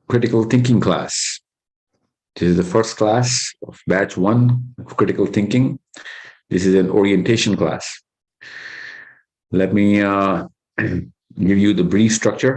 critical thinking class. This is the first class of batch 1 of critical thinking. This is an orientation class. Let me give you the brief structure.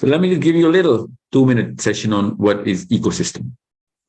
So let me just give you a little 2-minute session on what is ecosystem.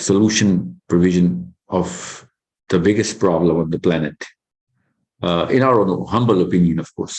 solution provision of the biggest problem on the planet, in our own humble opinion of course,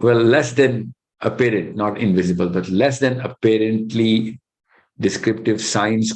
well, less than apparent, not invisible, but less than apparently descriptive signs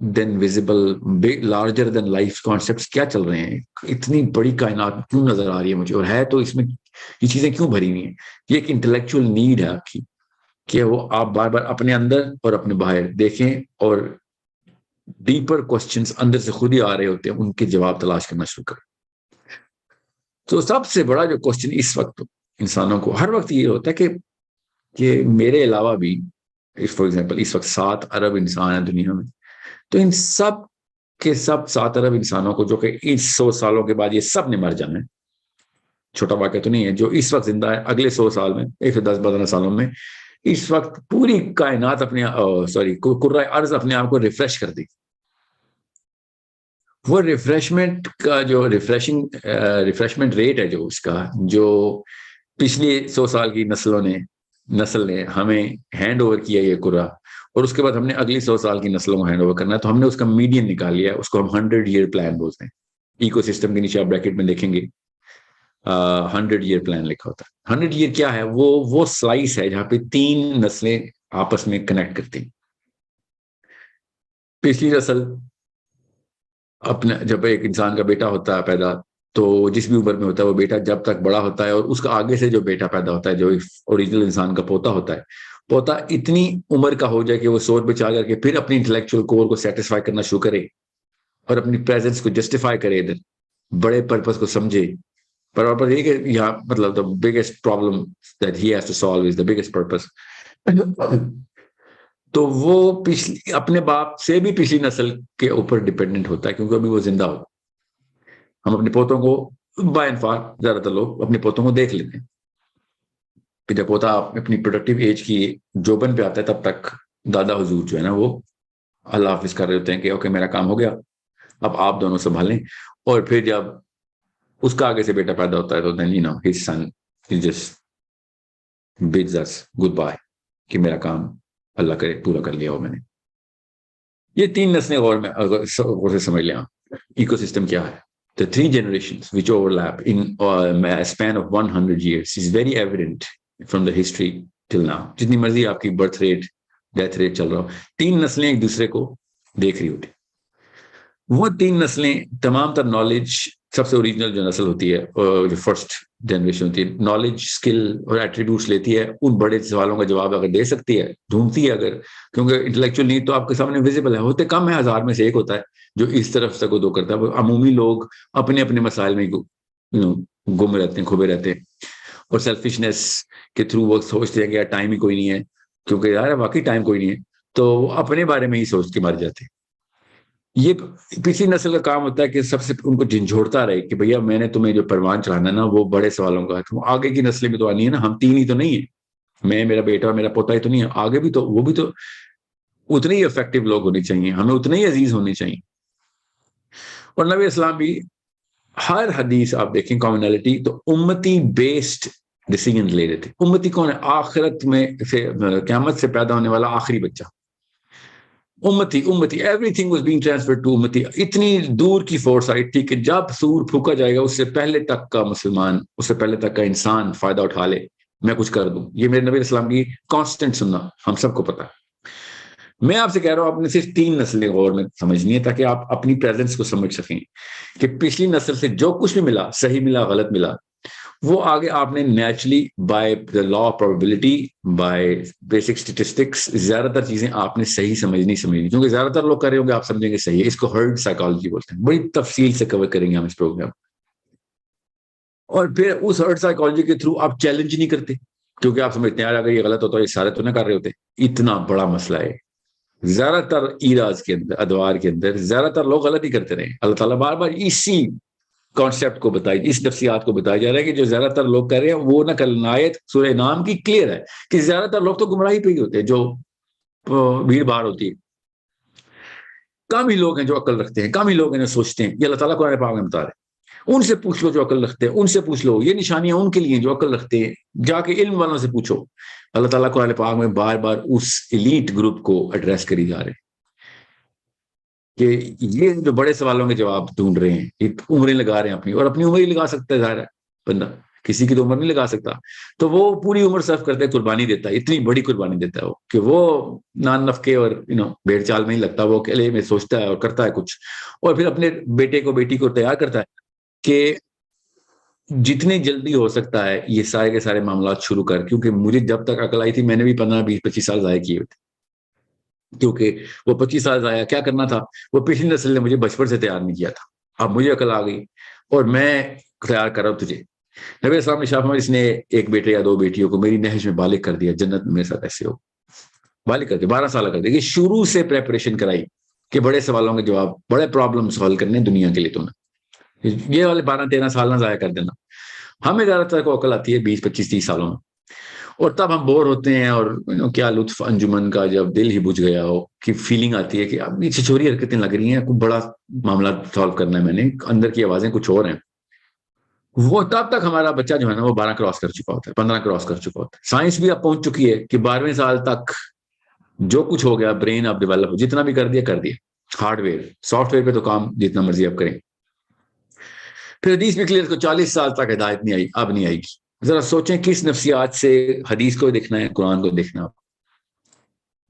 than visible larger than life concepts کیا چل رہے ہیں, اتنی بڑی کائنات کیوں نظر آ رہی ہے مجھے, اور ہے تو اس میں یہ چیزیں کیوں بھری ہوئی ہیں. یہ ایک انٹلیکچوئل نیڈ ہے آپ کی کہ وہ آپ بار بار اپنے اندر اور اپنے باہر دیکھیں, اور ڈیپر کوسچنز اندر سے خود ہی آ رہے ہوتے ہیں, ان کے جواب تلاش کرنا شروع کریں. تو سب سے بڑا جو کوسچن اس وقت انسانوں کو ہر وقت یہ ہوتا ہے کہ میرے علاوہ بھی فار ایگزامپل اس وقت 7 ارب انسان ہیں دنیا میں, تو ان سب کے سب 7 ارب انسانوں کو, جو کہ اس 100 سالوں کے بعد یہ سب نے مر جانا ہے, چھوٹا واقعہ تو نہیں ہے, جو اس وقت زندہ ہے اگلے 100 سال میں 110-15 سالوں میں اس وقت پوری کائنات اپنے کرۂ ارض اپنے آپ کو ریفریش کر دی. وہ ریفریشمنٹ کا جو ریفریشمنٹ ریٹ ہے جو اس کا, جو پچھلی 100 سال کی نسل نے ہمیں ہینڈ اوور کیا یہ کرا, اور اس کے بعد ہم نے اگلی 100 سال کی نسلوں کو ہینڈ اوور کرنا ہے, تو ہم نے اس کا میڈین نکال لیا, اس کو ہم 100 ایئر پلان بولتے ہیں. ایکو سسٹم کے نیچے آپ بریکٹ میں دیکھیں گے 100 ایئر پلان لکھا ہوتا ہے. 100 ایئر کیا ہے, وہ سلائس ہے جہاں پہ 3 نسلیں آپس میں کنیکٹ کرتی ہیں. پچھلی نسل اپنا, جب ایک انسان کا بیٹا ہوتا ہے پیدا, تو جس بھی عمر میں ہوتا ہے وہ بیٹا جب تک بڑا ہوتا ہے, اور اس کا آگے سے جو بیٹا پیدا ہوتا ہے جو اوریجنل انسان کا پوتا ہوتا ہے, پوتا اتنی عمر کا ہو جائے کہ وہ سوچ بچا کر کے پھر اپنی انٹلیکچوئل کور کو سیٹسفائی کرنا شروع کرے, اور اپنی پریزنس کو جسٹیفائی کرے, ادھر بڑے پرپس کو سمجھے. پر یہ کہ یہاں مطلب the biggest problem that he has to solve is the biggest purpose. تو وہ اپنے باپ سے بھی پچھلی نسل کے اوپر ڈیپینڈنٹ ہوتا ہے, کیونکہ ابھی وہ زندہ ہوتا. ہم اپنے پوتوں کو بائی انفاق زیادہ تر لوگ اپنے پوتوں کو دیکھ لیتے ہیں, کہ جب پوتا اپنی پروڈکٹیو ایج کی جوبن پہ آتا ہے تب تک دادا حضور جو ہے نا وہ اللہ حافظ کر رہے ہوتے ہیں کہ اوکے میرا کام ہو گیا, اب آپ دونوں سنبھالیں. اور پھر جب اس کا آگے سے بیٹا پیدا ہوتا ہے تو then you know his son he just bids us goodbye کہ میرا کام اللہ کرے پورا کر لیا ہو میں نے. یہ 3 نسلیں غور سے سمجھ لیں آپ ایکو سسٹم کیا ہے. The 3 generations which overlap in a span of 100 years is very evident from the history till now. جتنی مرضی آپ کی برتھ ریٹ ڈیتھ ریٹ چل رہا ہو, 3 نسلیں ایک دوسرے کو دیکھ رہی ہوتی. وہ 3 نسلیں تمام تر نالج, سب سے اوریجنل جو نسل ہوتی ہے جو فرسٹ جنریشن ہوتی ہے, نالج اسکل اور ایٹریبیوٹس لیتی ہے, ان بڑے سوالوں کا جواب اگر دے سکتی ہے, ڈھونڈتی ہے اگر, کیونکہ انٹلیکچوئل نیڈ تو آپ کے سامنے ویزیبل ہے, ہوتے کم ہے, 1000 میں سے ایک ہوتا ہے جو اس طرف سے دو کرتا ہے. عمومی لوگ اپنے اپنے مسائل میں گم رہتے ہیں, کھبے رہتے ہیں, اور سیلفشنس کے تھرو وہ سوچتے ہیں کہ یار ٹائم ہی کوئی نہیں ہے, کیونکہ یار واقعی ٹائم کوئی نہیں ہے, تو وہ اپنے بارے میں ہی سوچ کے مر جاتے ہیں. یہ پچھلی نسل کا کام ہوتا ہے کہ سب سے ان کو جھنجھوڑتا رہے کہ بھیا میں نے تمہیں جو پروان چڑھانا ہے نا وہ بڑے سوالوں کا ہے, تم آگے کی نسلیں بھی تو آنی ہے نا, ہم 3 ہی تو نہیں ہیں, میں میرا بیٹا اور میرا پوتا ہی تو نہیں ہے, آگے بھی تو وہ بھی تو اتنے ہی افیکٹو لوگ ہونے چاہیے, ہمیں اتنے ہی عزیز ہونے چاہیے. اور نبی اسلام بھی ہر حدیث آپ دیکھیں کامنالٹی, تو امتی بیسڈ ڈیسیجن لے رہے تھے. امتی کون ہے؟ آخرت میں سے قیامت سے پیدا ہونے والا آخری بچہ. امتی everything was being transferred to امتی. اتنی دور کی فورس آئی تھی کہ جب سور پھونکا جائے گا اس سے پہلے تک کا مسلمان, اس سے پہلے تک کا انسان فائدہ اٹھا لے, میں کچھ کر دوں. یہ میرے نبی اسلام کی کانسٹنٹ سننا ہم سب کو پتا ہے. میں آپ سے کہہ رہا ہوں آپ نے صرف 3 نسلیں غور میں سمجھنی ہے تاکہ آپ اپنی پریزنس کو سمجھ سکیں کہ پچھلی نسل سے جو کچھ بھی ملا, صحیح ملا غلط ملا, وہ آگے آپ نے naturally by the law of probability, by basic statistics, زیادہ تر چیزیں آپ نے صحیح سمجھنی, کیونکہ زیادہ تر لوگ کر رہے ہوں گے آپ سمجھیں گے صحیح ہے. اس کو ہرڈ سائیکالوجی بولتے ہیں, بڑی تفصیل سے کور کریں گے ہم اس پروگرام. اور پھر اس ہرڈ سائیکالوجی کے تھرو آپ چیلنج نہیں کرتے, کیونکہ آپ سمجھتے ہیں یار اگر یہ غلط ہوتا ہے یہ سارے تو نہ کر رہے ہوتے. اتنا بڑا مسئلہ ہے, زیادہ تر ایراز کے اندر, ادوار کے اندر زیادہ تر لوگ غلط ہی کرتے رہے. اللہ تعالیٰ بار بار اسی کانسیپٹ کو بتائی, اس نفسیات کو بتایا جا رہا ہے کہ جو زیادہ تر لوگ کر رہے ہیں وہ نہ کل آیت سورہ انعام کی کلیئر ہے کہ زیادہ تر لوگ تو گمراہی پہ ہی ہوتے ہیں, جو بھیڑ بھاڑ ہوتی ہے. کم ہی لوگ ہیں جو عقل رکھتے ہیں, کم ہی لوگ ہیں جو سوچتے ہیں. یہ اللہ تعالیٰ قرآن پاک میں بتا رہے ہیں, ان سے پوچھ لو جو عقل رکھتے ہیں, ان سے پوچھ لو. یہ نشانیاں ان کے لیے جو عقل رکھتے ہیں, جا کے علم والوں سے پوچھو. اللہ تعالیٰ قرآن پاک میں بار بار اس ایلیٹ گروپ کو ایڈریس کری جا رہے ہیں کہ یہ جو بڑے سوالوں کے جواب ڈھونڈ رہے ہیں, عمریں لگا رہے ہیں اپنی, اور اپنی عمر ہی لگا سکتا ہے ظاہر ہے بندہ, کسی کی تو عمر نہیں لگا سکتا. تو وہ پوری عمر صرف کرتے قربانی دیتا ہے, اتنی بڑی قربانی دیتا ہے وہ کہ وہ نان نفقے اور بھیڑ چال میں نہیں لگتا, وہ اکیلے میں سوچتا ہے اور کرتا ہے کچھ, اور پھر اپنے بیٹے کو بیٹی کو تیار کرتا ہے کہ جتنی جلدی ہو سکتا ہے یہ سارے کے سارے معاملات شروع کر, کیونکہ مجھے جب تک عقل آئی تھی میں نے بھی 15 20 25 سال ضائع کیے ہوئے تھے, کیونکہ وہ 25 سال ضائع کیا کرنا تھا, وہ پچھلی نسل نے مجھے بچپن سے تیار نہیں کیا تھا. اب مجھے عقل آ گئی اور میں تیار کر رہا ہوں تجھے. نبی السلام نے شاہ اس نے ایک بیٹے یا 2 بیٹیوں کو میری نہج میں بالغ کر دیا, جنت میں میرے ساتھ ایسے ہو, بالغ کر دیا, 12 سال کر دیا, کہ شروع سے پریپریشن کرائی کہ بڑے سوالوں کے جواب, بڑے پرابلم سالو کرنے دنیا کے لیے, تو یہ والے 12 13 سال نہ ضائع کر دینا. ہمیں زیادہ تر کو عقل آتی ہے 20 25 30 سالوں میں, اور تب ہم بور ہوتے ہیں, اور کیا لطف انجمن کا جب دل ہی بجھ گیا ہو کہ فیلنگ آتی ہے کہ اب یہ چھچوری حرکتیں لگ رہی ہیں, کوئی بڑا معاملہ سالو کرنا ہے, میں نے اندر کی آوازیں کچھ اور ہیں. وہ تب تک ہمارا بچہ جو ہے نا وہ 12 کراس کر چکا ہوتا ہے, 15 کراس کر چکا ہوتا ہے. سائنس بھی اب پہنچ چکی ہے کہ 12ویں سال تک جو کچھ ہو گیا برین اب ڈیولپ, جتنا بھی کر دیا, ہارڈ ویئر سافٹ ویئر پہ تو کام جتنا مرضی اب کریں. پھر حدیث میں کلیئر کو 40 سال تک ہدایت نہیں آئی, اب نہیں آئے گی. ذرا سوچیں کس نفسیات سے حدیث کو دیکھنا ہے, قرآن کو دیکھنا,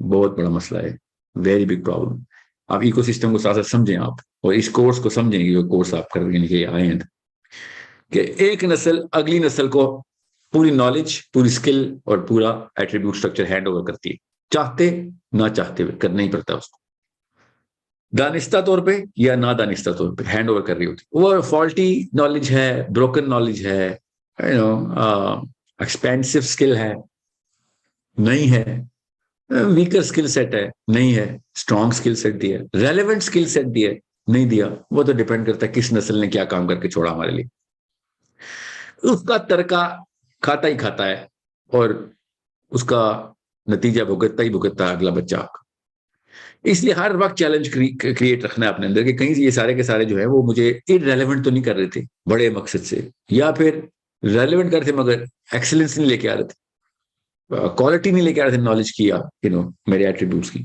بہت بڑا مسئلہ ہے, ویری بگ پرابلم. آپ ایکو سسٹم کو ساتھ سمجھیں آپ, اور اس کورس کو سمجھیں گے جو کورس آپ کرنے کے آئے ہیں, کہ ایک نسل اگلی نسل کو پوری نالج, پوری سکل اور پورا ایٹریبیوٹ سٹرکچر ہینڈ اوور کرتی ہے, چاہتے نہ چاہتے ہوئے کرنا ہی پڑتا ہے اس کو, دانستہ طور پہ یا نادانستہ طور پہ ہینڈ اوور کر رہی ہوتی. وہ فالٹی نالج ہے, بروکن نالج ہے, ایکسپینسو اسکل ہے نہیں ہے, ویکر اسکل سیٹ ہے نہیں ہے, اسٹرانگ اسکل سیٹ دیا, ریلیونٹ اسکل سیٹ دیا نہیں دیا, وہ تو ڈیپینڈ کرتا ہے کس نسل نے کیا کام کر کے چھوڑا ہمارے لیے. اس کا ترکہ کھاتا ہی کھاتا ہے, اور اس کا نتیجہ بھگتتا ہی بھگتتا ہے اگلا بچہ آپ کا. اس لیے ہر وقت چیلنج کریٹ رکھنا ہے اپنے اندر کہ کہیں یہ سارے کے سارے جو ہے وہ مجھے ریلیونٹ تو نہیں کر رہے تھے بڑے مقصد سے, یا پھر ریلیونٹ کرتے مگر ایکسلنس نہیں لے کے آ رہے تھے, کوالٹی نہیں لے کے آ رہے تھے نالج کی یا میرے ایٹریبیوٹس کی.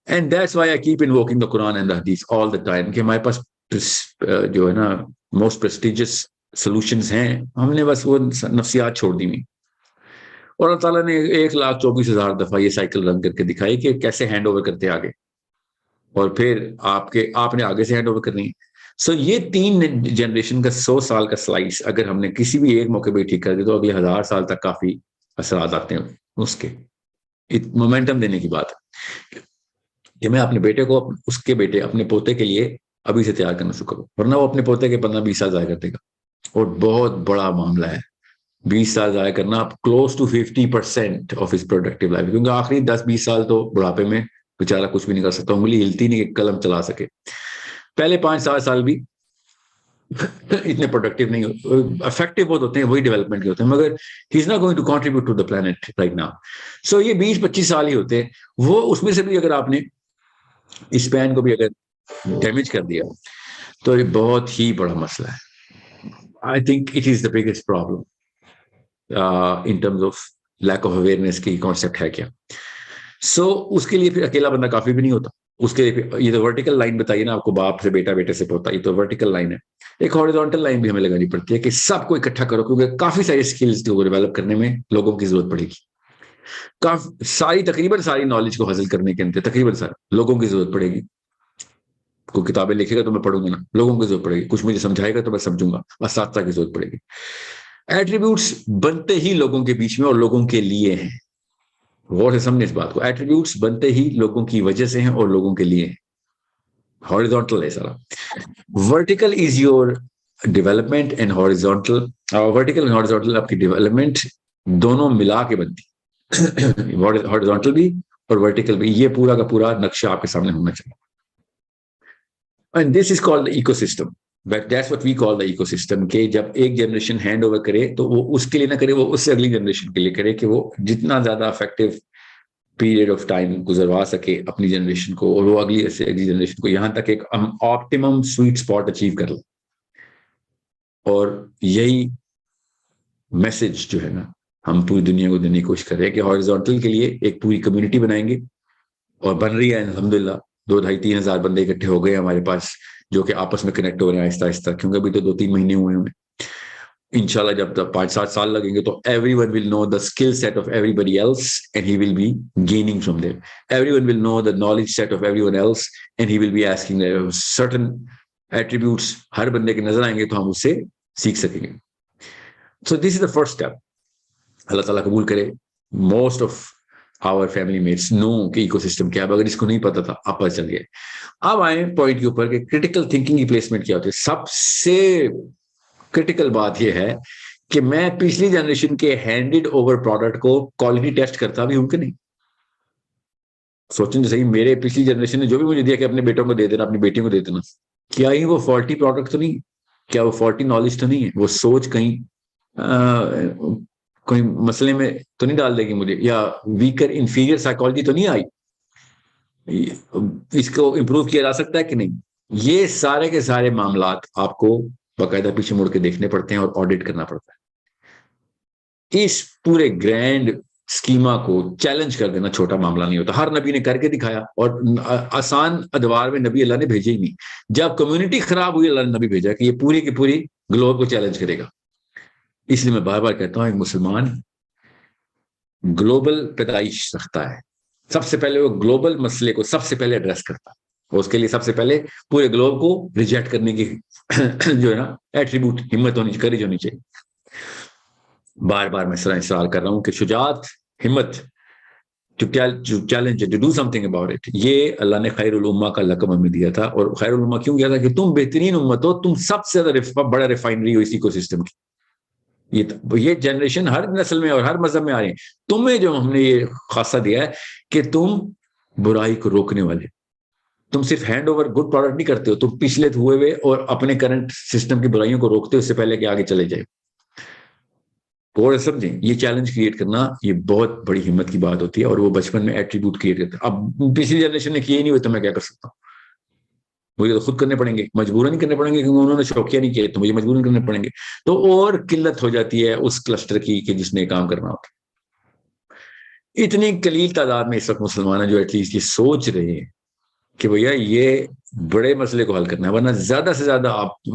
And that's why I keep invoking the Quran and the Hadith all the time, کہ ہمارے پاس جو ہے نا موسٹ پریسٹیجس سولوشنز ہیں, ہم نے بس وہ نفسیات چھوڑ دی ہوئی. اور اللہ تعالیٰ نے 1,24,000 دفعہ یہ سائیکل رن کر کے دکھائی کہ کیسے ہینڈ اوور کرتے آگے, اور پھر آپ نے آگے سے ہینڈ اوور کرنی ہے. سو یہ 3 جنریشن کا 100 سال کا سلائس اگر ہم نے کسی بھی ایک موقع پہ ٹھیک کر دیا تو اگلے 1000 سال تک کافی اثرات آتے ہیں اس کے. مومنٹم دینے کی بات ہے کہ میں اپنے بیٹے کو, اس کے بیٹے اپنے پوتے کے لیے ابھی سے تیار کرنا شروع کروں, ورنہ وہ اپنے پوتے کے 15-20 سال ضائع کر دے گا, اور بہت بڑا معاملہ ہے 20 سال ضائع کرنا, close to 50% of his productive life, کیونکہ آخری 10-20 سال تو بڑھاپے میں بیچارہ کچھ بھی نہیں کر سکتا, انگلی ہلتی نہیں کہ قلم چلا سکے. پہلے 5-7 سال بھی اتنے پروڈکٹیو نہیں, افیکٹو بہت ہوتے ہیں, وہی ڈیولپمنٹ کے ہوتے ہیں, مگر he is not going to contribute to the plant right now. So یہ 20-25 سال ہی ہوتے ہیں, وہ اس میں سے بھی اگر آپ نے اس پین کو بھی اگر ڈیمیج کر دیا تو یہ بہت ہی بڑا مسئلہ ہے. I think it is the biggest problem in terms of lack of awareness کی concept ہے کیا. So اس کے لیے پھر اکیلا بندہ کافی بھی نہیں ہوتا, اس کے لیے یہ تو ورٹیکل لائن بتائیے نا آپ کو, باپ سے بیٹا, بیٹے سے پوتا, یہ تو ورٹیکل لائن ہے. ایک ہاریزونٹل لائن بھی ہمیں لگانی پڑتی ہے کہ سب کو اکٹھا کرو, کیونکہ کافی ساری اسکلز کو ڈیولپ کرنے میں لوگوں کی ضرورت پڑے گی, تقریباً ساری نالج کو حاصل کرنے کے اندر تقریباً سارے لوگوں کی ضرورت پڑے گی. کوئی کتابیں لکھے گا تو میں پڑھوں گا نا, لوگوں کی ضرورت پڑے گی, کچھ مجھے سمجھائے گا تو میں سمجھوں گا, اساتذہ کی ضرورت پڑے گی. ایٹریبیوٹس بنتے ہی لوگوں کے بیچ میں اور لوگوں کے لیے ہیں, غور سے سمجھیں اس بات کو, ایٹریبیوٹس بنتے ہی لوگوں کی وجہ سے ہیں اور لوگوں کے لیے ہیں. ہاریزونٹل ہے سارا, vertical is your development and horizontal, vertical and horizontal آپ کی ڈیولپمنٹ دونوں ملا کے بنتی, ہاریزونٹل بھی اور ورٹیکل بھی, یہ پورا کا پورا نقشہ آپ کے سامنے ہونا چاہیے. And this is called the ecosystem. But that's what we call the ecosystem, کہ جب ایک جنریشن ہینڈ اوور کرے تو وہ اس کے لیے نہ کرے, وہ اس سے اگلی جنریشن کے لیے کرے, کہ وہ جتنا زیادہ افیکٹو پیریڈ آف ٹائم گزروا سکے اپنی جنریشن کو, اور وہ اگلی سے اگلی جنریشن کو, یہاں تک ایک آپٹیمم سویٹ اسپاٹ اچیو کر لے. اور یہی میسج جو ہے نا ہم پوری دنیا کو دینے کی کوشش کر رہے ہیں کہ ہاریزونٹل کے لیے ایک پوری کمیونٹی بنائیں گے, اور بن رہی ہے الحمدللہ. 2-2.5-3 ہزار بندے اکٹھے ہو گئے ہمارے پاس, جو کہ آپس میں کنیکٹ ہو رہے ہیں آہستہ آہستہ, کیونکہ ابھی تو 2-3 مہینے ہوئے ہمیں. انشاءاللہ جب تک 5-7 سال لگیں گے تو everyone will know the skill set of everybody else and he will be gaining from them. Everyone will know the knowledge set of everyone else and he will be asking certain attributes. ہر بندے کے نظر آئیں گے تو ہم اس سے سیکھ سکیں گے. سو دس از دا فرسٹ اسٹیپ. اللہ تعالیٰ قبول کرے. Most of our family mates know کہ ایکو سسٹم کیا ہے, اگر اس کو نہیں پتا تھا اب پتہ چل گیا. اب آئے پوائنٹ کے اوپر کہ کرٹیکل تھنکنگ کی پلیسمنٹ کیا ہوتی ہے. سب سے کرٹیکل بات یہ ہے کہ میں پچھلی جنریشن کے ہینڈڈ اوور پروڈکٹ کو کوالٹی ٹیسٹ کرتا بھی ہوں کہ نہیں. سوچیں تو صحیح, میرے پچھلی جنریشن نے جو بھی مجھے دیا کہ اپنے بیٹوں کو دے دینا, اپنی بیٹیوں کو دے دینا, کیا ہی وہ فالٹی پروڈکٹ تو نہیں, کیا وہ فالٹی نالج تو نہیں ہے, وہ سوچ کہیں کوئی مسئلے میں تو نہیں ڈال دے گی مجھے, یا ویکر انفیریئر سائیکالوجی تو نہیں آئی, اس کو امپروو کیا جا سکتا ہے کہ نہیں. یہ سارے کے سارے معاملات آپ کو باقاعدہ پیچھے مڑ کے دیکھنے پڑتے ہیں اور آڈٹ کرنا پڑتا ہے. اس پورے گرینڈ اسکیما کو چیلنج کر دینا چھوٹا معاملہ نہیں ہوتا. ہر نبی نے کر کے دکھایا, اور آسان ادوار میں نبی اللہ نے بھیجے ہی نہیں. جب کمیونٹی خراب ہوئی اللہ نے نبی بھیجا کہ یہ پوری کی پوری گلوب کو چیلنج کرے گا. اس لیے میں بار بار کہتا ہوں ایک مسلمان گلوبل پیدائش رکھتا ہے. سب سے پہلے وہ گلوبل مسئلے کو سب سے پہلے ایڈریس کرتا ہے, اور اس کے لیے سب سے پہلے پورے گلوب کو ریجیکٹ کرنے کی جو ہے نا ایٹریبیوٹ, ہمت ہونی, کریج ہونی چاہیے. بار بار میں اصرار کر رہا ہوں کہ شجاعت, ہمت, to challenge, to do something about it. یہ اللہ نے خیر الامہ کا لقب ہمیں دیا تھا. اور خیر الامہ کیوں کیا تھا؟ کہ تم بہترین امت ہو, تم سب سے زیادہ بڑا ریفائنری ہو اس ایکو سسٹم کی. یہ جنریشن ہر نسل میں اور ہر مذہب میں آ رہی ہیں. تمہیں جو ہم نے یہ خاصہ دیا ہے کہ تم برائی کو روکنے والے, تم صرف ہینڈ اوور گڈ پروڈکٹ نہیں کرتے ہو, تم پچھلے ہوئے ہوئے اور اپنے کرنٹ سسٹم کی برائیوں کو روکتے ہو اس سے پہلے کہ آگے چلے جائے. اور سمجھیں, یہ چیلنج کریٹ کرنا یہ بہت بڑی ہمت کی بات ہوتی ہے, اور وہ بچپن میں ایٹریبیوٹ کریٹ کرتا ہے. اب پچھلی جنریشن نے کیے نہیں ہوئے تو میں کیا کر سکتا ہوں؟ مجھے تو خود کرنے پڑیں گے, مجبوراً نہیں کرنے پڑیں گے, کیونکہ انہوں نے شوقیہ نہیں کیے تو مجھے مجبوراً کرنے پڑیں گے. تو اور قلت ہو جاتی ہے اس کلسٹر کی کہ جس نے کام کرنا ہوتا. اتنی قلیل تعداد میں اس وقت مسلمان ہیں جو ایٹ لیسٹ یہ سوچ رہے ہیں کہ بھیا یہ بڑے مسئلے کو حل کرنا ہے. ورنہ زیادہ سے زیادہ آپ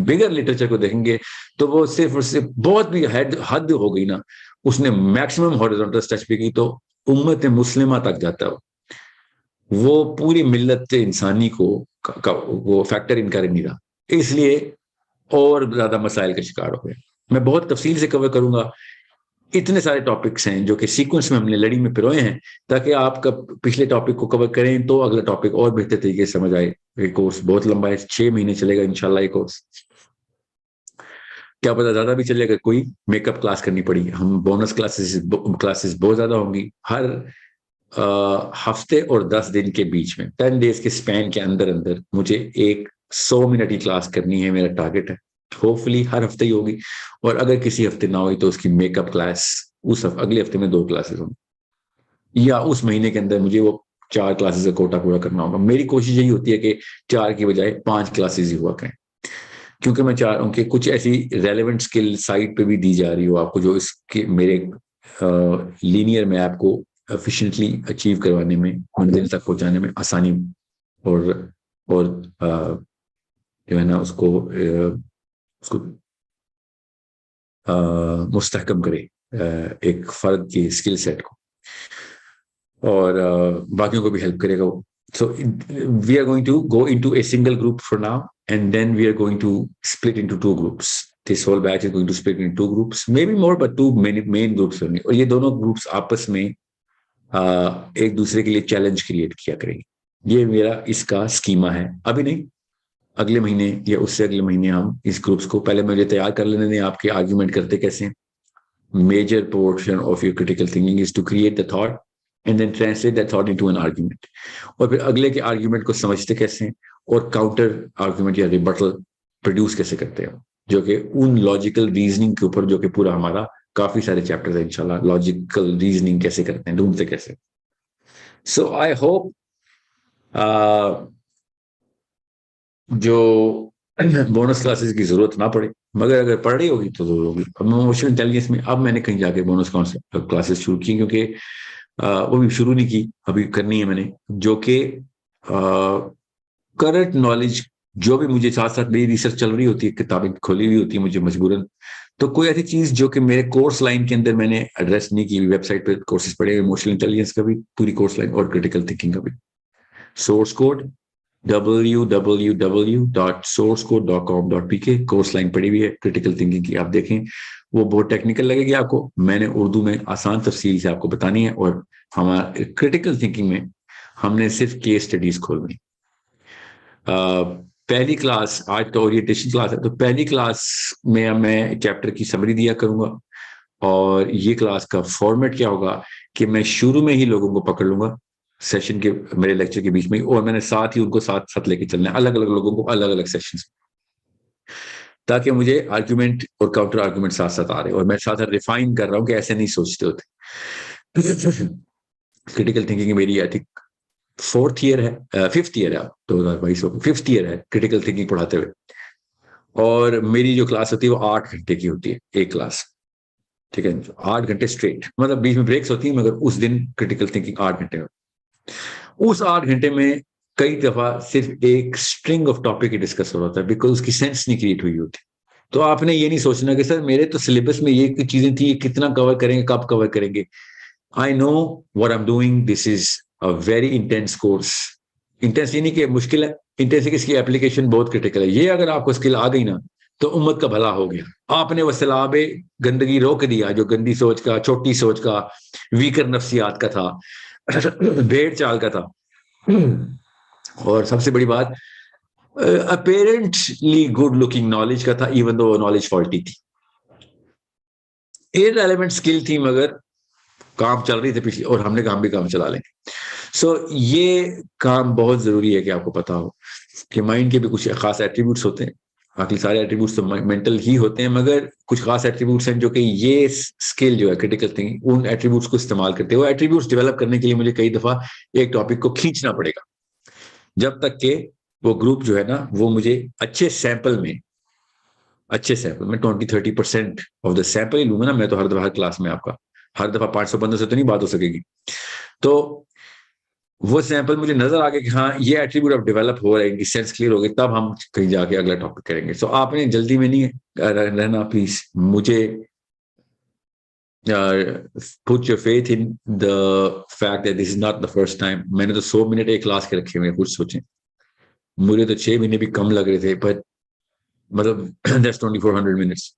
بگر لٹریچر کو دیکھیں گے تو وہ صرف اور صرف بہت بھی حد ہو گئی نا, اس نے میکسیمم ہاریزونٹل ٹچ بھی کی تو امت مسلمہ تک جاتا ہے. وہ پوری ملت انسانی کو وہ فیکٹر ان کر نہیں رہا, اس لیے اور زیادہ مسائل کا شکار ہو گئے. میں بہت تفصیل سے کور کروں گا. اتنے سارے ٹاپکس ہیں جو کہ سیکوینس میں ہم نے لڑی میں پروئے ہیں, تاکہ آپ کا پچھلے ٹاپک کو کور کریں تو اگلا ٹاپک اور بہتر طریقے سے سمجھ آئے. یہ کورس بہت لمبا ہے, 6 مہینے چلے گا انشاءاللہ. یہ کورس کیا پتا زیادہ بھی چلے گا, کوئی میک اپ کلاس کرنی پڑی. ہم بونس کلاسز بہت زیادہ ہوں گی. ہر ہفتے اور 10 دن کے بیچ میں 10 days کے اسپین کے اندر مجھے ایک 100 منٹ کی کلاس کرنی ہے, میرا ٹارگیٹ ہے. ہوپ فلی ہر ہفتے ہی ہوگی, اور اگر کسی ہفتے نہ ہوئی تو اس کی میک اپ کلاس اس اگلے ہفتے میں 2 کلاسز ہوں, یا اس مہینے کے اندر مجھے وہ 4 کلاسز کا کوٹا پورا کرنا ہوگا. میری کوشش یہی ہوتی ہے کہ 4 کی بجائے 5 کلاسز ہی ہوا کریں, کیونکہ میں چاہ رہا ہوں کہ کچھ ایسی ریلیونٹ اسکل سائٹ پہ بھی دی جا رہی ہو آپ کو, جو اس کے میرے لینئر میں آپ کو ایفیشینٹلی اچیو کروانے میں, منزل تک پہنچانے میں آسانی اور جو ہے نا اس کو مستحکم کرے ایک فرد کی اسکل سیٹ کو, اور باقیوں کو بھی ہیلپ کرے گا وہ. So we are going to go into a single group for now, and then we are going to split into 2 groups. This whole batch is going to split into 2 groups, maybe more, but 2 main groups only. اور یہ دونوں groups آپس میں ایک دوسرے کے لیے challenge create کیا کریں گے. یہ میرا اس کا اسکیما ہے. ابھی نہیں, اگلے مہینے یا اس سے اگلے مہینے ہم اس گروپس کو, پہلے مجھے تیار کر لینے دیں آپ کے آرگیومنٹ کرتے کیسے ہیں. Major portion of your critical thinking is to create the thought and then translate that thought into an argument. اور پھر اگلے کے آرگیومنٹ کو سمجھتے کیسے ہیں, اور کاؤنٹر آرگیومنٹ یا ریبٹل پروڈیوس کیسے کرتے ہیں, جو کہ ان لاجیکل ریزننگ کے اوپر, جو کہ پورا ہمارا کافی سارے چیپٹرز ہیں انشاءاللہ, لاجیکل ریزننگ کیسے کرتے ہیں, ڈھونڈتے کیسے. سو آئی ہوپ جو بونس کلاسز کی ضرورت نہ پڑے, مگر اگر پڑھ رہی ہوگی تو ضرور ہوگی. ایموشنل انٹیلیجنس میں اب میں نے کہیں جا کے بونس کلاسز شروع کی, کیونکہ وہ بھی شروع نہیں کی, ابھی کرنی ہے میں نے, جو کہ کرنٹ نالج جو بھی مجھے ساتھ ساتھ میری ریسرچ چل رہی ہوتی ہے, کتابیں کھولی ہوئی ہوتی ہے مجھے مجبوراً, تو کوئی ایسی چیز جو کہ میرے کورس لائن کے اندر میں نے ایڈریس نہیں کی, ویب سائٹ پہ کورسز پڑھے, ایموشنل انٹیلیجنس کا بھی پوری کورس لائن اور کریٹیکل تھنکنگ کا بھی. Source code www.sourcecode.com.pk course line پڑی ہوئی ہے کریٹیکل تھنکنگ کی, آپ دیکھیں. وہ بہت ٹیکنیکل لگے گی آپ کو, میں نے اردو میں آسان تفصیل سے آپ کو بتانی ہے. اور ہمارا کریٹیکل تھنکنگ میں ہم نے صرف کیس اسٹڈیز کھولنی. پہلی کلاس آج تو اورینٹیشن کلاس ہے, تو پہلی کلاس میں چیپٹر کی سمری دیا کروں گا, اور یہ کلاس کا فارمیٹ کیا ہوگا کہ میں شروع میں ہی لوگوں کو پکڑ لوں گا سیشن کے, میرے لیکچر کے بیچ میں, اور میں نے ساتھ ہی ان کو ساتھ ساتھ لے کے چلنا ہے, الگ الگ لوگوں کو الگ الگ سیشنز, تاکہ مجھے آرگیومنٹ اور کاؤنٹر آرگیومنٹ ساتھ ساتھ آ رہے, اور میں ساتھ ساتھ ریفائن کر رہا ہوں کہ ایسے نہیں سوچتے ہوتے. کریٹیکل تھنکنگ میری آئی تھنک 5th ایئر ہے 2022 5th ایئر ہے کریٹیکل تھنکنگ پڑھاتے ہوئے, اور میری جو کلاس ہوتی ہے وہ 8 گھنٹے کی ہوتی ہے ایک کلاس, ٹھیک ہے, 8 گھنٹے اسٹریٹ, مطلب بیچ میں بریکس ہوتی ہیں, مگر اس دن کریٹیکل تھنکنگ 8 گھنٹے میں. اس 8 گھنٹے میں کئی دفعہ صرف ایک اسٹرنگ آف ٹاپک ہی ڈسکس ہو رہا ہوتا ہے, بیکاز اس کی سینس نہیں کریٹ ہوئی ہوتی. تو آپ نے یہ نہیں سوچنا کہ سر میرے تو سلیبس میں یہ چیزیں تھیں, یہ کتنا کور کریں گے, کب کور کریں گے. I know what I am doing, this is a very intense course. Intense یہ نہیں کہ مشکل ہے, انٹینس اس کی اپلیکیشن بہت کریٹیکل ہے. یہ اگر آپ کو اسکل آ گئی نا تو امت کا بھلا ہو گیا. آپ نے وہ سیلاب گندگی روک دیا جو گندی سوچ کا, چھوٹی سوچ کا, ویکر نفسیات کا تھا, بھیڑ چال کا تھا. اور سب سے بڑی بات اپیرنٹلی گڈ لکنگ نالج کا تھا, ایون دو نالج فالٹی تھی, ارریلیونٹ اسکل تھی, مگر کام چل رہی تھی پچھلی, اور ہم نے کام چلا لیں گے. سو یہ کام بہت ضروری ہے کہ آپ کو پتا ہو کہ مائنڈ کے بھی کچھ خاص ایٹریبیوٹس ہوتے ہیں. باقی سارے ایٹریبیوٹس تو مینٹل ہی ہوتے ہیں, مگر کچھ خاص ایٹریبیوٹس ہیں جو کہ یہ اسکل جو ہے کریٹیکل تھنکنگ, ان ایٹریبیوٹس کو استعمال کرتے ہیں. وہ ایٹریبیوٹس ڈیولپ کرنے کے لیے مجھے کئی دفعہ ایک ٹاپک کو کھینچنا پڑے گا, جب تک کہ وہ گروپ جو ہے نا وہ مجھے اچھے سیمپل میں 20-30% آف دا سیمپل ہی لوں گا نا. میں تو ہر دفعہ ہر کلاس میں آپ کا ہر دفعہ 500 بندوں سے تو نہیں بات ہو سکے گی. تو وہ سیمپل مجھے نظر آ گیا کہ ہاں یہ ایٹریبیوٹ اب ڈیولپ ہو رہے ہیں, سینس کلیئر ہو گئی, تب ہم کہیں جا کے اگلا ٹاپک کریں گے. سو آپ نے جلدی میں نہیں رہنا پلیز. مجھے put your faith in the fact that this is not the first time. میں نے تو 100 منٹ ایک کلاس کے رکھے ہوئے, کچھ سوچیں. مجھے تو 6 مہینے بھی کم لگ رہے تھے, پر مطلب that's 2400 minutes.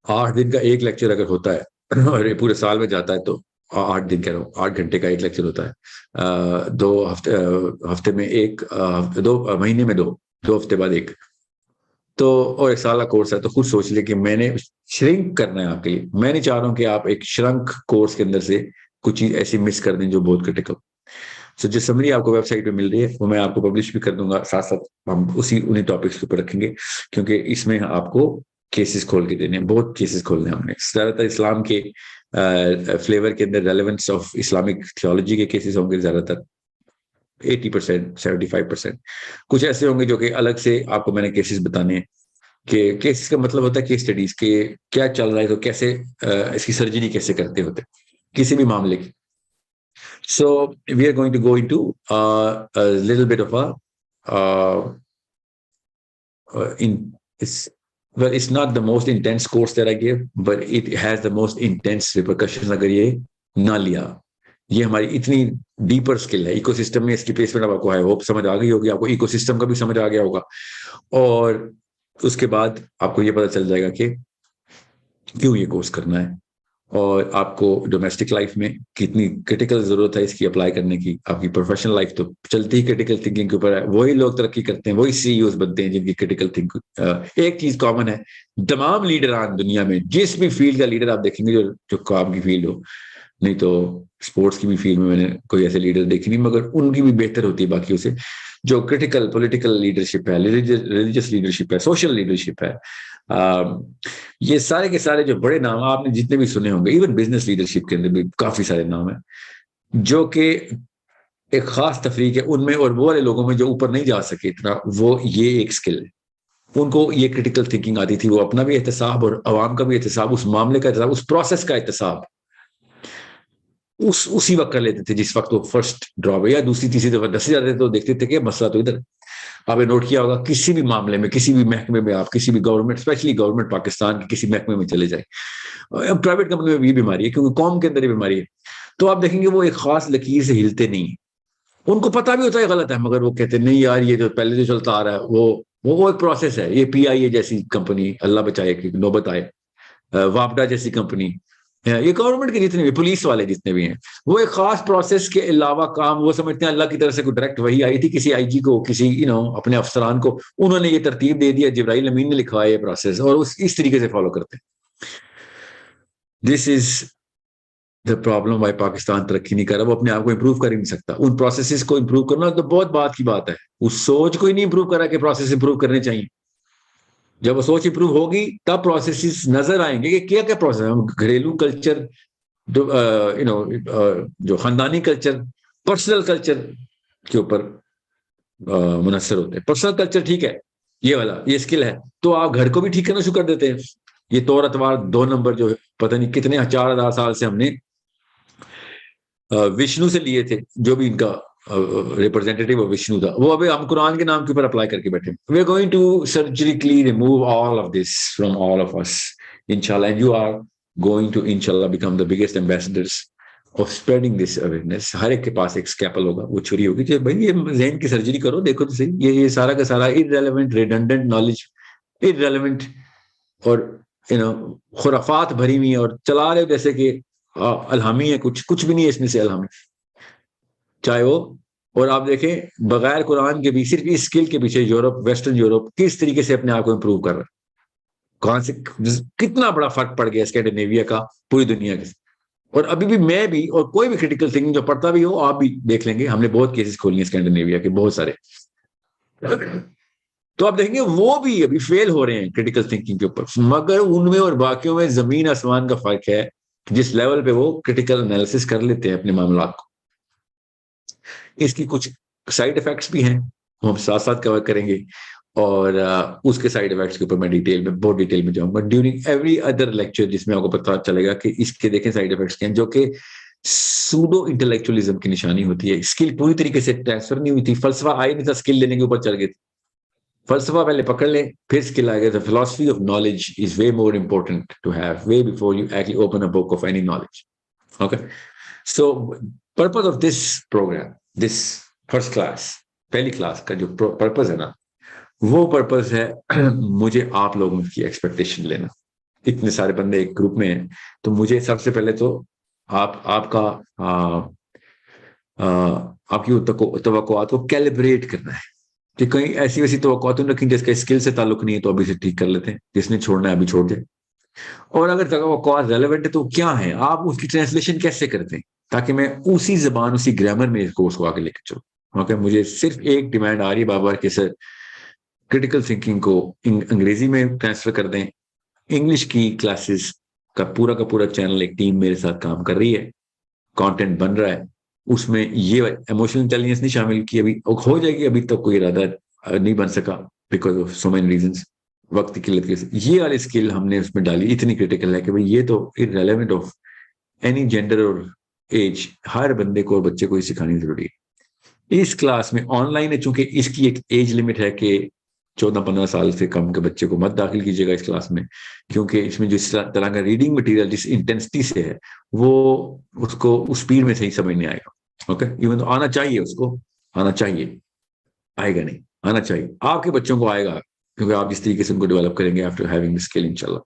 8 دن کا ایک لیکچر اگر ہوتا ہے اور یہ پورے سال میں جاتا ہے تو 8 دن کہہ رہا ہوں, 8 گھنٹے کا ایک لیکچر ہوتا ہے. 2 ہفتے میں ایک, 2 مہینے میں 2 ہفتے بعد ایک, تو اور 1 سال کا کورس ہے. تو خود سوچ لے کہ میں نے شرنک کرنا ہے آپ کے لیے. میں نہیں چاہ رہا ہوں کہ آپ ایک شرنک کورس کے اندر سے کچھ چیز ایسی مس کر دیں جو بہت کریٹیکل. سو جو سمری آپ کو ویب سائٹ پہ مل رہی ہے وہ میں آپ کو پبلش بھی کر دوں گا, ساتھ ساتھ ہم انہیں ٹاپکس کے اوپر رکھیں گے, کیونکہ اس میں آپ کو کیسز کھول کے دینے ہیں, بہت کیسز کھولنے ہیں ہم نے. زیادہ تر اسلام کے فلیور کے اندر ریلیونس آف اسلامک تھیولوجی کے کیسز ہوں گے, زیادہ تر 80% 75%. کچھ ایسے ہوں گے جو کہ الگ سے آپ کو میں نے کیسز بتانے ہیں, کہ کیسز کا مطلب ہوتا ہے کیس اسٹڈیز, کہ کیا چل رہا ہے تو کیسے اس کی سرجری کیسے کرتے ہوتے کسی بھی معاملے کی. So we are going to go into a little bit of it's not the most intense course that I gave, but it has the most intense repercussions. اگر یہ نہ لیا, یہ ہماری اتنی ڈیپر اسکل ہے ایکو سسٹم میں, اس کی پلیسمنٹ آپ کو ہے ہوپ سمجھ آ گئی ہوگی, آپ کو ایکو سسٹم کا بھی سمجھ آ گیا ہوگا, اور اس کے بعد آپ کو یہ پتہ چل جائے گا کہ کیوں یہ کورس کرنا ہے, اور آپ کو ڈومیسٹک لائف میں کتنی کرٹیکل ضرورت ہے اس کی اپلائی کرنے کی. آپ کی پروفیشنل لائف تو چلتی ہی کرٹیکل تھنکنگ کے اوپر ہے. وہی لوگ ترقی کرتے ہیں, وہی سی ای اوز بنتے ہیں جن کی کرٹیکل تھنکنگ. ایک چیز کامن ہے تمام لیڈران دنیا میں, جس بھی فیلڈ کا لیڈر آپ دیکھیں گے جو کام کی فیلڈ ہو, نہیں تو اسپورٹس کی بھی فیلڈ میں نے کوئی ایسے لیڈر دیکھے نہیں, مگر ان کی بھی بہتر ہوتی ہے باقیوں سے. جو کرٹیکل پولیٹیکل لیڈرشپ ہے, ریلیجس لیڈرشپ ہے, سوشل لیڈرشپ ہے, یہ سارے کے سارے جو بڑے نام آپ نے جتنے بھی سنے ہوں گے, ایون بزنس لیڈرشپ کے اندر بھی کافی سارے نام ہیں جو کہ ایک خاص تفریق ہے ان میں, اور وہ والے لوگوں میں جو اوپر نہیں جا سکے اتنا, وہ یہ ایک سکل ہے. ان کو یہ کرٹیکل تھنکنگ آتی تھی, وہ اپنا بھی احتساب اور عوام کا بھی احتساب, اس معاملے کا احتساب, اس پروسیس کا احتساب. اسی وقت کر لیتے تھے جس وقت وہ فرسٹ ڈراپ یا دوسری تیسری دفعہ دس جاتے تھے تو دیکھتے تھے کہ مسئلہ تو ادھر. آپ نے نوٹ کیا ہوگا کسی بھی معاملے میں کسی بھی محکمے میں آپ کسی بھی گورنمنٹ اسپیشلی گورنمنٹ پاکستان کے کسی محکمے میں چلے جائیں, پرائیویٹ کمپنی میں بھی بیماری ہے کیونکہ قوم کے اندر یہ بیماری ہے, تو آپ دیکھیں گے وہ ایک خاص لکیر سے ہلتے نہیں ہیں. ان کو پتا بھی ہوتا ہے غلط ہے مگر وہ کہتے ہیں نہیں یار یہ جو پہلے جو چلتا آ رہا ہے وہ ایک پروسیس ہے. یہ پی آئی اے جیسی کمپنی, اللہ بچائے کہ نوبت آئے, واپڈا جیسی کمپنی, یہ گورنمنٹ کے جتنے بھی پولیس والے جتنے بھی ہیں, وہ ایک خاص پروسیس کے علاوہ کام وہ سمجھتے ہیں اللہ کی طرف سے کوئی ڈائریکٹ وہی آئی تھی کسی آئی جی کو, کسی اپنے افسران کو, انہوں نے یہ ترتیب دے دیا, جبرائیل امین نے لکھا ہے یہ پروسیس, اور اس طریقے سے فالو کرتے ہیں. دس از دا پرابلم وائی پاکستان ترقی نہیں کر رہا, وہ اپنے آپ کو امپروو کر ہی نہیں سکتا. ان پروسیسز کو امپروو کرنا تو بہت بات کی بات ہے, اس سوچ کو ہی نہیں امپروو کرا کہ پروسیس امپروو کرنے چاہیے. جب وہ سوچ امپروو ہوگی تب پروسیسز نظر آئیں گے کہ کیا پروسیس ہے. گھریلو کلچر, جو خاندانی کلچر, پرسنل کلچر کے اوپر منحصر ہوتے ہیں. پرسنل کلچر ٹھیک ہے, یہ والا یہ اسکل ہے, تو آپ گھر کو بھی ٹھیک کرنا شروع کر دیتے ہیں. یہ طور اتوار 2 نمبر جو پتہ نہیں کتنے 4000 سال سے ہم نے وشنو سے لیے تھے, جو بھی ان کا ریپرزینٹیٹیو وشنو تھا, وہ ابھی ہم قرآن کے نام کے اوپر اپلائی کر کے بیٹھے. We are going to surgically remove all of this from all of us انشاءاللہ, and you are going to inshallah become the biggest ambassadors of spreading this awareness. ہر ایک کے پاس ایک اسکیپل ہوگا, وہ چھری ہوگی کہ بھائی یہ ذہن کی سرجری کرو, دیکھو تو صحیح یہ سارا کا سارا irrelevant redundant knowledge, irrelevant اور خرافات بھری ہوئی ہیں, اور چلا رہے جیسے کہ الہامی ہے, کچھ بھی نہیں ہے اس میں سے الہامی چاہے وہ. اور آپ دیکھیں بغیر قرآن کے بھی صرف اس اسکل کے پیچھے یورپ, ویسٹرن یورپ کس طریقے سے اپنے آپ کو امپروو کر رہا ہے, کہاں سے کتنا بڑا فرق پڑ گیا اسکینڈینیویا کا پوری دنیا کے. اور ابھی بھی میں بھی اور کوئی بھی کریٹیکل تھنکنگ جو پڑھتا بھی ہو, آپ بھی دیکھ لیں گے, ہم نے بہت کیسز کھولی ہیں اسکینڈینیویا کے بہت سارے, تو آپ دیکھیں گے وہ بھی ابھی فیل ہو رہے ہیں کریٹیکل تھنکنگ کے اوپر, مگر ان میں اور باقیوں میں زمین آسمان کا فرق ہے جس لیول پہ وہ کریٹیکل انالیسس کر لیتے ہیں اپنے معاملات کو. اس کی کچھ سائڈ افیکٹس بھی ہیں, ہم ساتھ ساتھ کور کریں گے, اور اس کے سائڈ ایفیکٹس کے اوپر میں بہت ڈیٹیل میں جاؤں گا ڈیورنگ ایوری ادر لیکچر, جس میں آپ کو پتہ چلے گا کہ اس کے دیکھیں سائڈ ایفیکٹس کیا ہیں, جو کہ سوڈو انٹلیکچولیزم کی نشانی ہوتی ہے. اسکل پوری طریقے سے ٹرانسفر نہیں ہوئی تھی, فلسفہ آئے نہیں تھا, اسکل لینے کے اوپر چل گئے تھے. فلسفہ پہلے پکڑ لیں پھر اسکل آئے گا. The philosophy of knowledge is way more important to have way before you actually open a book of any knowledge. Okay, so purpose of this program, this first class, پہلی کلاس کا جو purpose ہے نا, وہ purpose ہے مجھے آپ لوگوں کی ایکسپیکٹیشن لینا. اتنے سارے بندے ایک گروپ میں ہیں, تو مجھے سب سے پہلے تو آپ کی توقعات کو کیلیبریٹ کرنا ہے, کہ کہیں ایسی ویسی توقعات رکھیں جس کا اسکل سے تعلق نہیں ہے تو ابھی سے ٹھیک کر لیتے ہیں, جس نے چھوڑنا ہے ابھی چھوڑ دیں. اور اگر توقعات ریلیونٹ ہے تو کیا ہے, آپ اس کی ٹرانسلیشن کیسے کرتے ہیں, تاکہ میں اسی زبان اسی گرامر میں اس کورس کو آگے لے کے چلوں. اوکے, مجھے صرف ایک ڈیمانڈ آ رہی ہے بار بار کہ سر کریٹیکل تھنکنگ کو انگریزی میں ٹرانسفر کر دیں. انگلش کی کلاسز کا پورا چینل ایک ٹیم میرے ساتھ کام کر رہی ہے, کانٹینٹ بن رہا ہے, اس میں یہ ایموشنل انٹیلیجنس نہیں شامل کی, ابھی ہو جائے گی, ابھی تک کوئی ارادہ نہیں بن سکا because of so many reasons, وقت کی قلت کی. یہ والی اسکل ہم نے اس میں ڈالی, اتنی کریٹیکل ہے کہ بھائی یہ تو irrelevant آف اینی جینڈر اور ایج, ہر بندے کو اور بچے کو یہ سکھانی ضروری ہے. اس کلاس میں آن لائن ہے, چونکہ اس کی ایک ایج لمٹ ہے کہ 14-15 سال سے کم کے بچے کو مت داخل کیجیے گا اس کلاس میں, کیونکہ اس میں جس طرح کا ریڈنگ مٹیریل جس انٹینسٹی سے ہے وہ اس کو اس اسپیڈ میں صحیح سمجھ نہیں آئے گا. اوکے, ایون آنا چاہیے, اس کو آنا چاہیے, آئے گا نہیں, آنا چاہیے. آپ کے بچوں کو آئے گا, کیونکہ آپ جس طریقے سے ان کو ڈیولپ کریں گے after having the skill inshallah.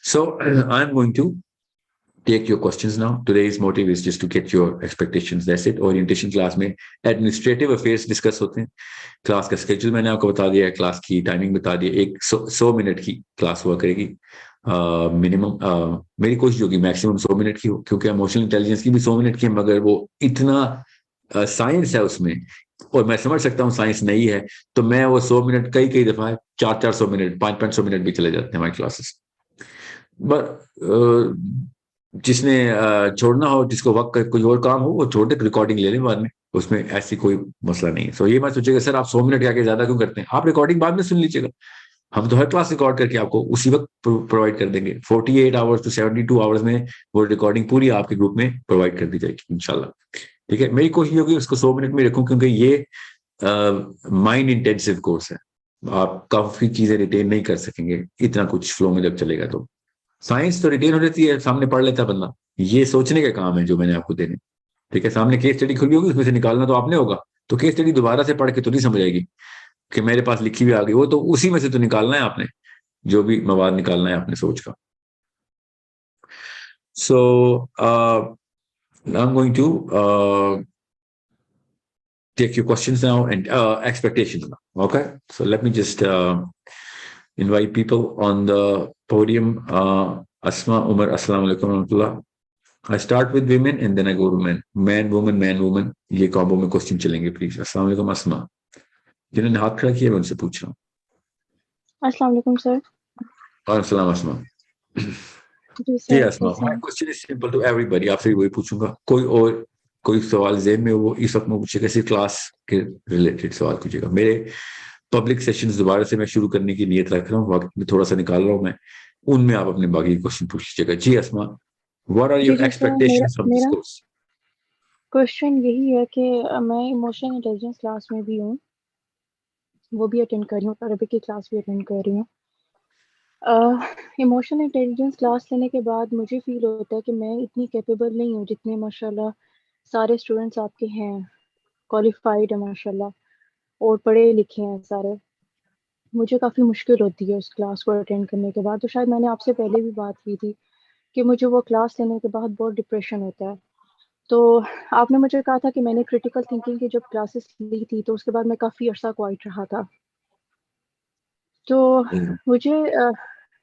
So I am going to take your questions now. Today's motive is just to get your expectations. That's it. Orientation class میں administrative affairs discuss ہوتے ہیں. کلاس کا schedule میں نے آپ کو بتا دیا ہے, کلاس کی ٹائمنگ بتا دی, ایک 100 منٹ کی کلاس ہوا کرے گی منیمم. میری کوشش ہوگی میکسیمم 100 منٹ کی ہو, کیونکہ ایموشنل انٹیلیجنس کی بھی 100 منٹ کی ہے, مگر وہ اتنا سائنس ہے اس میں, اور میں سمجھ سکتا ہوں سائنس نہیں ہے, تو میں وہ 100 منٹ کئی دفعہ 400 منٹ 500 منٹ بھی چلے جاتے ہیں ہماری کلاسز. جس نے چھوڑنا ہو, جس کو وقت کوئی اور کام ہو, وہ چھوڑ دے, ریکارڈنگ لے لیں بعد میں, اس میں ایسی کوئی مسئلہ نہیں ہے. سو یہ مت سوچے گا سر آپ 100 منٹ کے آگے زیادہ کیوں کرتے ہیں, آپ ریکارڈنگ بعد میں سن لیجیے گا, ہم تو ہر کلاس ریکارڈ کر کے آپ کو اسی وقت پرووائڈ کر دیں گے. 48 آورس ٹو 72 آورس میں وہ ریکارڈنگ پوری آپ کے گروپ میں پرووائڈ کر دی جائے گی انشاءاللہ. ٹھیک ہے, میری کوشش ہوگی اس کو 100 منٹ میں رکھوں, کیونکہ یہ مائنڈ انٹینسو کورس ہے, آپ کافی چیزیں ریٹین نہیں کر سکیں گے اتنا کچھ فلو میں جب چلے گا. تو سائنس تو ریٹین ہو جاتی ہے, سامنے پڑھ لیتا بندہ, یہ سوچنے کا کام ہے جو میں نے آپ کو دینے. ٹھیک ہے, سامنے کیس اسٹڈی کھلی ہوگی, اس میں سے نکالنا تو آپ نے ہوگا, تو کیس اسٹڈی دوبارہ سے پڑھ کے تو نہیں سمجھ آئے گی کہ میرے پاس لکھی ہوئی آ گئی, وہ تو اسی میں سے تو نکالنا ہے آپ نے, جو بھی مواد نکالنا ہے آپ نے سوچ کا. سو I'm going to take your questions now and expectations now. Okay, so let me just invite people on the podium. Asma, Umar, Assalamu alaikum warahmatullah. I start with women and then I go to men. Man, woman. یہ combo میں question چلیں گے please. السلام علیکم اسما, جنہوں نے ہاتھ کھڑا کیا میں ان سے پوچھ رہا ہوں. السلام علیکم سر. وعلیکم السلام اسما. جی اسما, my question is simple to everybody. آپ سے وہی پوچھوں گا, کوئی سوال ذہن میں وہ اس وقت میں پوچھے گا, صرف کلاس کے ریلیٹڈ سوال پوچھے گا. میرے پبلک سیشنز دوبارہ سے میں شروع کرنے کی نیت رکھ رہا ہوں, وقت میں تھوڑا سا نکال رہا ہوں میں, ان میں آپ اپنے باقی کوشچن پوچھ لیجیے گا. جی اسما, what are your expectations from this course? Question یہی ہے کہ میں ایموشنل انٹیلیجنس کلاس میں بھی ہوں, وہ بھی اٹینڈ کر رہی ہوں, عربک کی کلاس بھی اٹینڈ کر رہی ہوں. ایموشنل انٹیلیجنس کلاس لینے کے بعد مجھے فیل ہوتا ہے کہ میں اتنی کیپیبل نہیں ہوں جتنے ماشاءاللہ سارے اسٹوڈنٹس آپ کے ہیں, کوالیفائڈ ہیں ماشاءاللہ, اور پڑھے لکھے ہیں سارے. مجھے کافی مشکل ہوتی ہے اس کلاس کو اٹینڈ کرنے کے بعد, تو شاید میں نے آپ سے پہلے بھی بات کی تھی کہ مجھے وہ کلاس لینے کے بعد بہت ڈپریشن ہوتا ہے. تو آپ نے مجھے کہا تھا کہ میں نے کریٹیکل تھنکنگ کی جب کلاسز لی تھی تو اس کے بعد میں کافی عرصہ کوائٹ رہا تھا. تو مجھے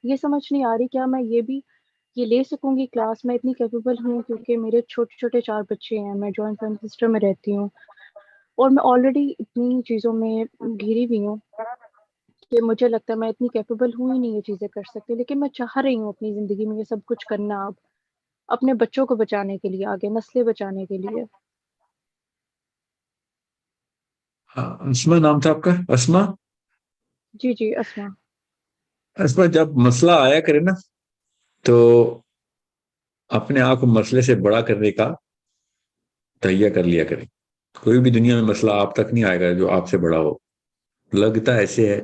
یہ سمجھ نہیں آ رہی کیا میں یہ لے سکوں گی کلاس, میں اتنی کیپیبل ہوں, کیونکہ میرے چھوٹے چھوٹے 4 بچے ہیں, میں جوائنٹ فیملی سسٹم میں رہتی ہوں, اور میں آلریڈی اتنی چیزوں میں گھری ہوئی ہوں کہ مجھے لگتا ہے میں اتنی کیپیبل ہوں ہی نہیں یہ چیزیں کر سکتی. لیکن میں چاہ رہی ہوں اپنی زندگی میں یہ سب کچھ کرنا, اب اپنے بچوں کو بچانے کے لیے, آگے نسلیں بچانے کے لیے. اسما نام تھا آپ کا؟ اسما, جی اسما. اسما, جب مسئلہ آیا کرے نا تو اپنے آپ کو مسئلے سے بڑا کرنے کا تہیہ کر لیا کریں. کوئی بھی دنیا میں مسئلہ آپ تک نہیں آئے گا جو آپ سے بڑا ہو. لگتا ایسے ہے,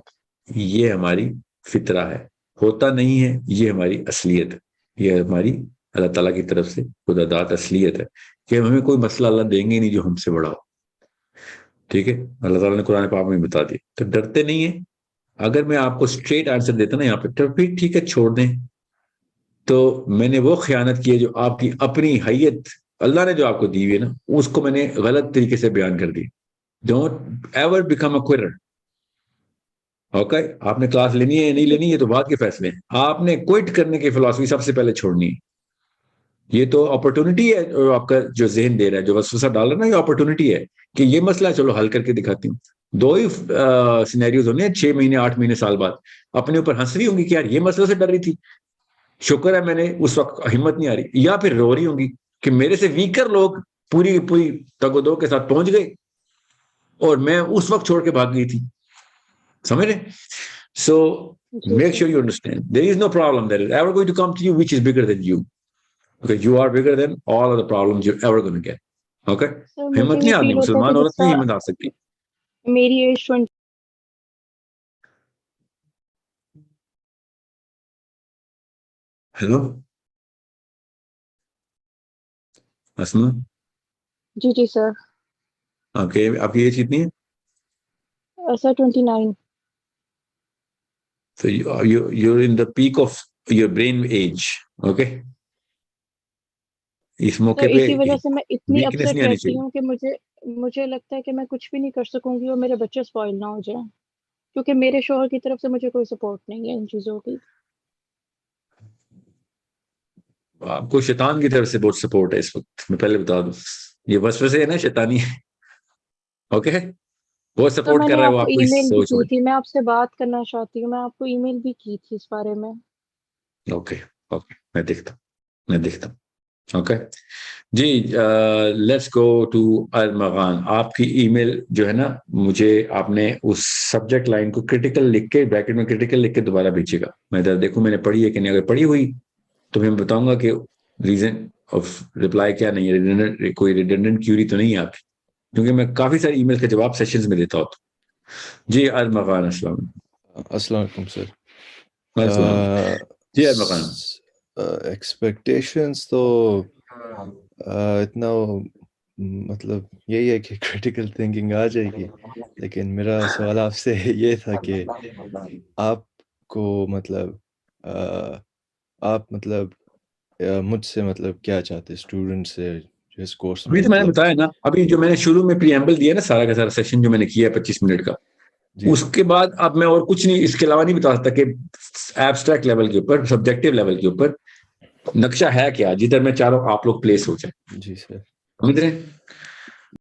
یہ ہماری فطرہ ہے, ہوتا نہیں ہے, یہ ہماری اصلیت ہے, یہ ہماری اللہ تعالیٰ کی طرف سے خدا داد اصلیت ہے کہ ہمیں کوئی مسئلہ اللہ دیں گے نہیں جو ہم سے بڑا ہو. ٹھیک ہے, اللہ تعالیٰ نے قرآن پاک میں بتا دیا, تو ڈرتے نہیں ہیں. اگر میں آپ کو اسٹریٹ آنسر دیتا نا یہاں پہ, تو پھر ٹھیک ہے چھوڑ دیں. تو میں نے وہ خیانت کی ہے جو آپ کی اپنی حیت اللہ نے جو آپ کو دی ہوئی ہے نا, اس کو میں نے غلط طریقے سے بیان کر دی. Don't ever become a quitter. Okay, آپ نے کلاس لینی ہے یا نہیں لینی, یہ تو بات کے فیصلے ہیں. آپ نے کوئٹ کرنے کی فلاسفی سب سے پہلے چھوڑنی ہے. یہ تو اپرچونٹی ہے آپ کا جو ذہن دے رہا ہے, جو وسوسہ ڈال رہا ہے نا, یہ اپرچونٹی ہے کہ یہ مسئلہ چلو حل کر کے دکھاتی ہوں. 2 ہی سینیریوز ہونے ہیں, 6 مہینے 8 مہینے سال بعد. اپنے اوپر ہنس رہی ہوں گی کہ یار یہ مسئلہ سے ڈر رہی تھی, شکر ہے میں نے اس وقت ہمت نہیں آ رہی, یا پھر رو رہی ہوں گی کہ میرے سے ویکر لوگ پوری تگ و دو کے ساتھ پہنچ گئے اور میں اس وقت چھوڑ کے بھاگ گئی تھی. سمجھ رہے؟ So make sure you understand there is no problem that is ever going to come to you which is bigger than you, because you are bigger than all of the problems you're ever going to get. Okay, ہمت نہیں آدمی, مسلمان عورت نہیں ہمت آ سکتی. میری age 20. Hello اسما, جی سر. آپ کی ایج کتنی ہے؟ سر 29. So you're in the peak of your brain age. Okay, اس موقع پہ اسی وجہ سے میں اتنی ویکنیس اپسیٹ نہیں آنی رہتی چاہیے. ہوں کہ مجھے لگتا ہے کہ میں کچھ بھی نہیں کر سکوں گی اور میرے بچے اسپوائل نہ ہو جائیں, کیونکہ میرے شوہر کی طرف سے مجھے کوئی سپورٹ نہیں ہے ان چیزوں کی. آپ کو شیطان کی طرف سے بہت سپورٹ ہے اس وقت, میں پہلے بتا دوں. یہ وسوسے ہے نا شیطانی ہے. اوکے, بہت تو سپورٹ میں کر نے رہا ہے آپ وہ کو آپ کو ای اس میل بھی سوچ کی میں. تھی, میں آپ سے بات کرنا چاہتی ہوں, میں آپ کو ای میل بھی کی تھی اس بارے میں. اوکے, میں دیکھتا ہوں. اوکے جی. Let's go to Armaghan. آپ کی ای میل جو ہے نا, مجھے آپ نے اس سبجیکٹ لائن کو کرٹیکل لکھ کے, بریکٹ میں کرٹیکل لکھ کے دوبارہ بھیجیے گا. میں ادھر دیکھوں میں نے پڑھی ہے کہ نہیں. اگر پڑھی ہوئی تو میں بتاؤں گا کہ ریزن آف رپلائی کیا نہیں ہے, کوئی ریڈنڈنٹ کیوری تو نہیں ہے آپ کی, کیونکہ میں کافی ساری ای میل کا جواب سیشنز میں دیتا ہوتا ہوں. جی ارمغان, السلام علیکم. السلام علیکم سر. السلام. جی ارمغان. ایکسپیکٹیشنس تو اتنا مطلب یہی ہے کہ کریٹیکل تھنکنگ آ جائے گی, لیکن میرا سوال آپ سے یہ تھا کہ آپ کو مطلب آپ مطلب مجھ سے مطلب کیا چاہتے اسٹوڈنٹ سے جو اس کورس میں. ابھی تو میں نے بتایا نا, ابھی جو میں نے شروع میں پریمبل دیا نا سارا کا سارا سیشن جو میں نے کیا 25 منٹ کا, اس کے بعد اب میں اور کچھ نہیں اس کے علاوہ نہیں بتا سکتا کہ ایبسٹریکٹ لیول کے اوپر, سبجیکٹو لیول کے اوپر نقشہ ہے کیا جدھر میں چاہوں آپ لوگ پلیس ہو جائیں. جی سر. سمجھ رہے ہیں.